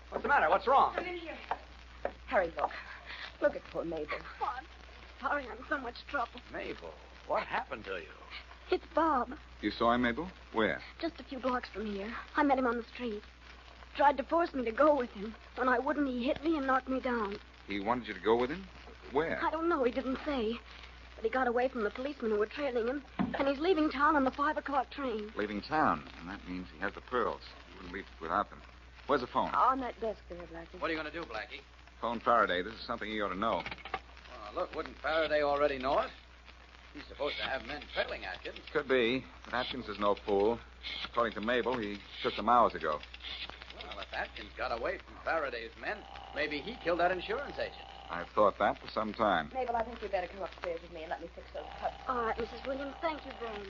What's the matter? What's wrong? Come in here. Harry, look. Look at poor Mabel. What? Sorry, I'm in so much trouble. Mabel, what happened to you? It's Bob. You saw him, Mabel? Where? Just a few blocks from here. I met him on the street. Tried to force me to go with him. When I wouldn't, he hit me and knocked me down. He wanted you to go with him? Where? I don't know. He didn't say. But he got away from the policemen who were trailing him, and he's leaving town on the 5 o'clock train. Leaving town, and that means he has the pearls. He wouldn't leave without them. Where's the phone? On that desk there, Blackie. What are you going to do, Blackie? Phone Faraday. This is something he ought to know. Well, look, wouldn't Faraday already know it? He's supposed to have men trailing Atkins. Could be, but Atkins is no fool. According to Mabel, he took them hours ago. Well, if Atkins got away from Faraday's men, maybe he killed that insurance agent. I've thought that for some time. Mabel, I think you'd better come upstairs with me and let me fix those cuts. All right, Mrs. Williams, thank you very much.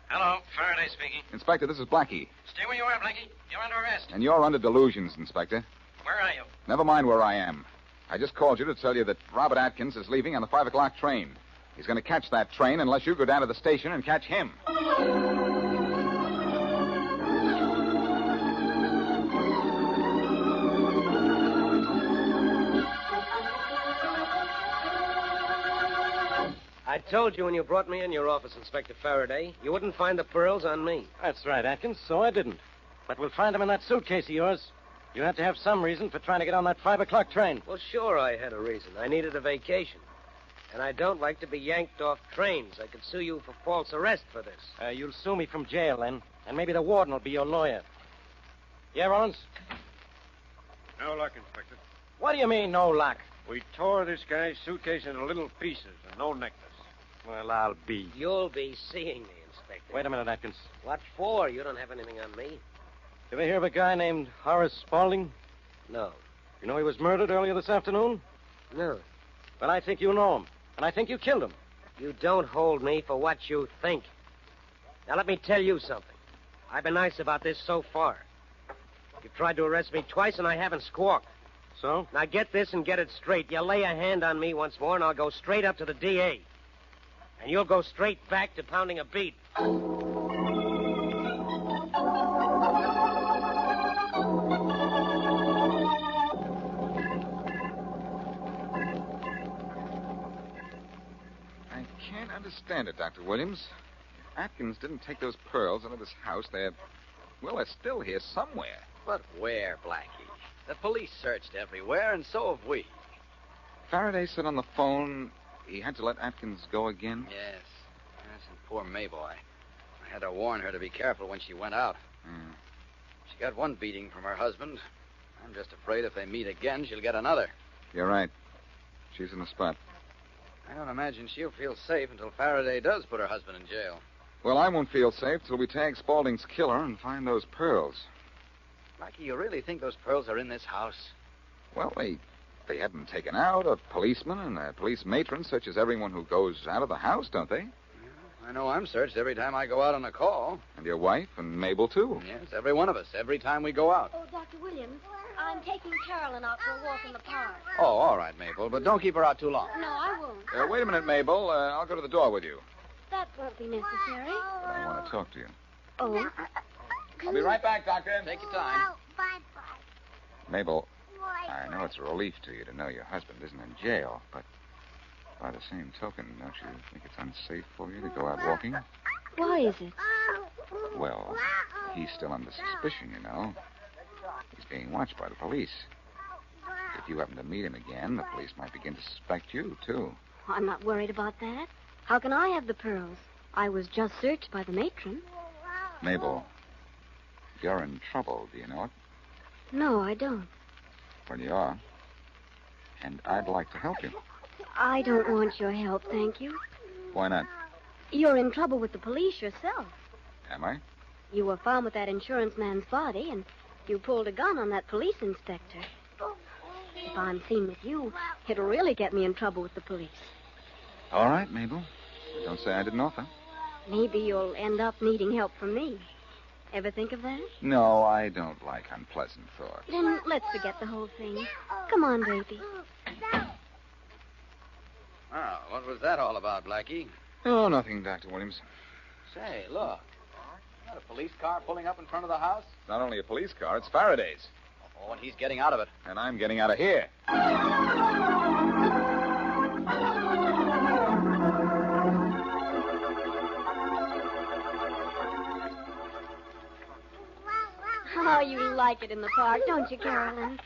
Hello, Faraday speaking. Inspector, this is Blackie. Stay where you are, Blackie. You're under arrest. And you're under delusions, Inspector. Where are you? Never mind where I am. I just called you to tell you that Robert Atkins is leaving on the 5 o'clock train. He's going to catch that train unless you go down to the station and catch him. I told you when you brought me in your office, Inspector Farraday, you wouldn't find the pearls on me. That's right, Atkins. So I didn't. But we'll find them in that suitcase of yours. You had to have some reason for trying to get on that 5 o'clock train. Well, sure, I had a reason. I needed a vacation. And I don't like to be yanked off trains. I could sue you for false arrest for this. You'll sue me from jail, then. And maybe the warden will be your lawyer. Yeah, Rollins? No luck, Inspector. What do you mean, no luck? We tore this guy's suitcase into little pieces and no necklace. Well, I'll be. You'll be seeing me, Inspector. Wait a minute, Atkins. What for? You don't have anything on me. You ever hear of a guy named Horace Spaulding? No. You know he was murdered earlier this afternoon? No. Well, I think you know him. And I think you killed him. You don't hold me for what you think. Now, let me tell you something. I've been nice about this so far. You've tried to arrest me twice, and I haven't squawked. So? Now, get this and get it straight. You lay a hand on me once more, and I'll go straight up to the DA. And you'll go straight back to pounding a beat. I can't understand it, Dr. Williams. Atkins didn't take those pearls out of this house. They're still here somewhere. But where, Blackie? The police searched everywhere, and so have we. Faraday said on the phone he had to let Atkins go again? Yes. Yes, and poor Mabel. I had to warn her to be careful when she went out. She got one beating from her husband. I'm just afraid if they meet again, she'll get another. You're right. She's in the spot. I don't imagine she'll feel safe until Faraday does put her husband in jail. Well, I won't feel safe till we tag Spaulding's killer and find those pearls. Blackie, you really think those pearls are in this house? Well, they had them taken out. A policeman and a police matron searches everyone who goes out of the house, don't they? Yeah, I know I'm searched every time I go out on a call. And your wife and Mabel, too. Yes, every one of us, every time we go out. Oh, Dr. Williams, I'm taking Carolyn out for a walk in the park. Oh, all right, Mabel, but don't keep her out too long. No, I won't. Wait a minute, Mabel. I'll go to the door with you. That won't be necessary. But I want to talk to you. Oh? I'll be right back, Doctor. Take your time. Bye-bye. Mabel, I know it's a relief to you to know your husband isn't in jail, but by the same token, don't you think it's unsafe for you to go out walking? Why is it? Well, he's still under suspicion, you know. He's being watched by the police. If you happen to meet him again, the police might begin to suspect you, too. I'm not worried about that. How can I have the pearls? I was just searched by the matron. Mabel, you're in trouble, do you know it? No, I don't. Well, you are. And I'd like to help you. I don't want your help, thank you. Why not? You're in trouble with the police yourself. Am I? You were found with that insurance man's body, and you pulled a gun on that police inspector. If I'm seen with you, it'll really get me in trouble with the police. All right, Mabel. Don't say I didn't offer. Maybe you'll end up needing help from me. Ever think of that? No, I don't like unpleasant thoughts. Then let's forget the whole thing. Come on, baby. Oh, what was that all about, Blackie? Oh, nothing, Dr. Williams. Say, look. Is that a police car pulling up in front of the house? It's not only a police car, it's Faraday's. Oh, and he's getting out of it. And I'm getting out of here. Oh, you like it in the park, don't you, Carolyn?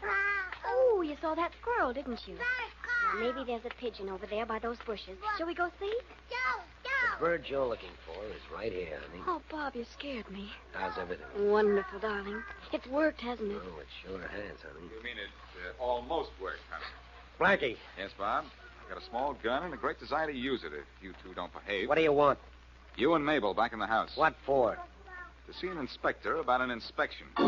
Oh, you saw that squirrel, didn't you? Well, maybe there's a pigeon over there by those bushes. Shall we go see? The bird you're looking for is right here, honey. Oh, Bob, you scared me. How's everything? Wonderful, darling. It's worked, hasn't it? Oh, it sure has, honey. You mean it almost worked, honey? Blackie. Yes, Bob. I've got a small gun and a great desire to use it if you two don't behave. What do you want? You and Mabel back in the house. What for? To see an inspector about an inspection. Come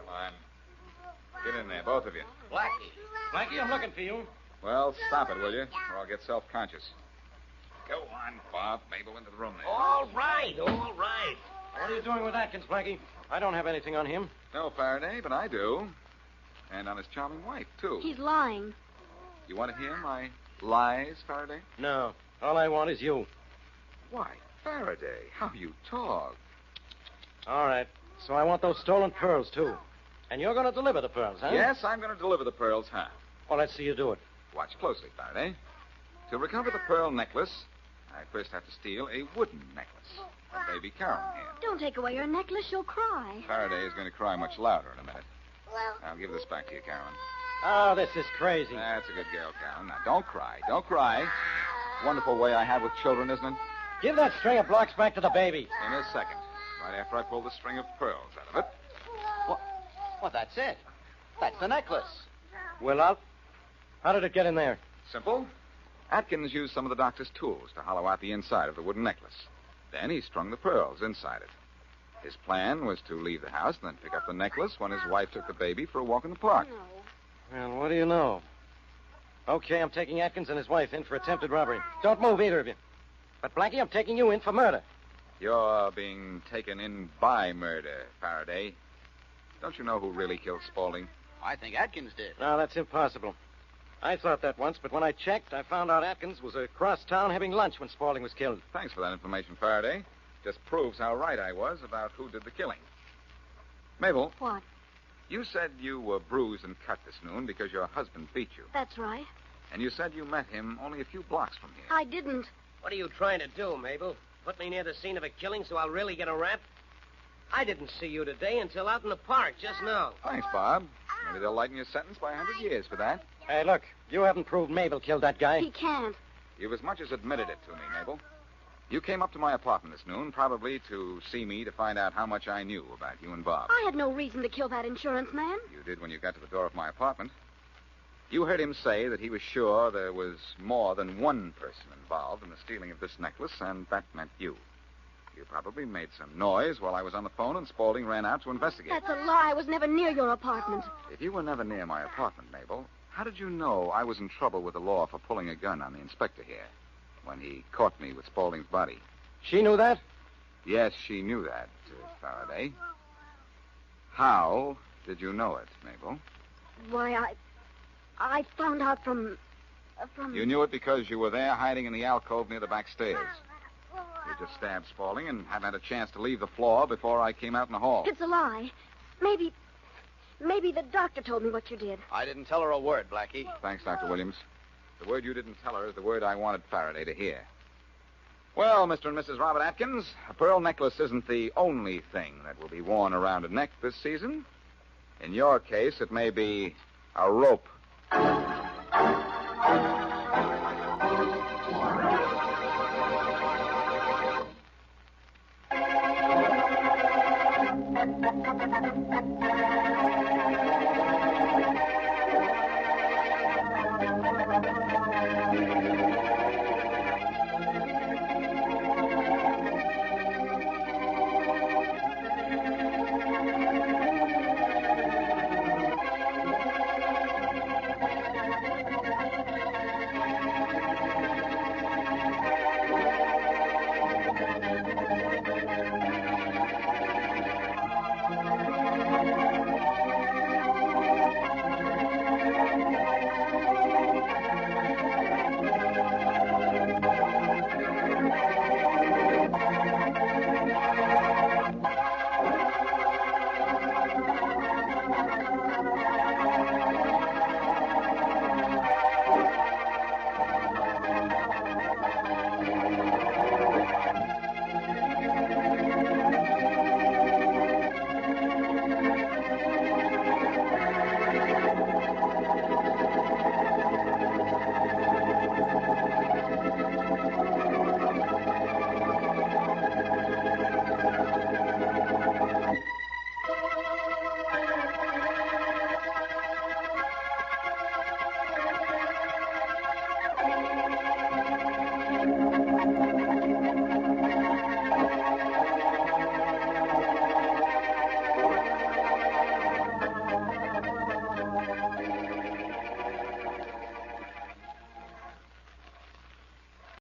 on. Get in there, both of you. Blackie, I'm looking for you. Well, stop it, will you? Or I'll get self-conscious. Go on, Bob. Mabel into the room there. All right. What are you doing with Atkins, Blackie? I don't have anything on him. No, Faraday, but I do. And on his charming wife, too. He's lying. You want to hear my lies, Faraday? No. All I want is you. Why, Faraday, how you talk. All right. So I want those stolen pearls, too. And you're going to deliver the pearls, huh? Yes, I'm going to deliver the pearls, huh? Well, let's see you do it. Watch closely, Faraday. To recover the pearl necklace, I first have to steal a wooden necklace. A baby Carolyn here. Don't take away her necklace. She'll cry. Faraday is going to cry much louder in a minute. I'll give this back to you, Carolyn. Oh, this is crazy. That's a good girl, Carolyn. Now, don't cry. Don't cry. Wonderful way I have with children, isn't it? Give that string of blocks back to the baby. In a second. Right after I pull the string of pearls out of it. Well, that's it. That's the necklace. Well, how did it get in there? Simple. Atkins used some of the doctor's tools to hollow out the inside of the wooden necklace. Then he strung the pearls inside it. His plan was to leave the house and then pick up the necklace when his wife took the baby for a walk in the park. Well, what do you know? Okay, I'm taking Atkins and his wife in for attempted robbery. Don't move, either of you. But, Blackie, I'm taking you in for murder. You're being taken in by murder, Faraday. Don't you know who really killed Spaulding? I think Atkins did. No, that's impossible. I thought that once, but when I checked, I found out Atkins was across town having lunch when Spaulding was killed. Thanks for that information, Faraday. Just proves how right I was about who did the killing. Mabel. What? You said you were bruised and cut this noon because your husband beat you. That's right. And you said you met him only a few blocks from here. I didn't. What are you trying to do, Mabel? Put me near the scene of a killing so I'll really get a rap? I didn't see you today until out in the park just now. Thanks, Bob. Maybe they'll lighten your sentence by 100 years for that. Hey, look, you haven't proved Mabel killed that guy. He can't. You've as much as admitted it to me, Mabel. You came up to my apartment this noon, probably to see me to find out how much I knew about you and Bob. I had no reason to kill that insurance man. You did when you got to the door of my apartment. You heard him say that he was sure there was more than one person involved in the stealing of this necklace, and that meant you. You probably made some noise while I was on the phone, and Spaulding ran out to investigate. That's a lie. I was never near your apartment. If you were never near my apartment, Mabel, how did you know I was in trouble with the law for pulling a gun on the inspector here when he caught me with Spaulding's body? She knew that? Yes, she knew that, Faraday. How did you know it, Mabel? Why, I found out from... You knew it because you were there hiding in the alcove near the back stairs. You just stabbed Spaulding and hadn't had a chance to leave the floor before I came out in the hall. It's a lie. Maybe the doctor told me what you did. I didn't tell her a word, Blackie. Thanks, Dr. Williams. The word you didn't tell her is the word I wanted Faraday to hear. Well, Mr. and Mrs. Robert Atkins, a pearl necklace isn't the only thing that will be worn around a neck this season. In your case, it may be a rope.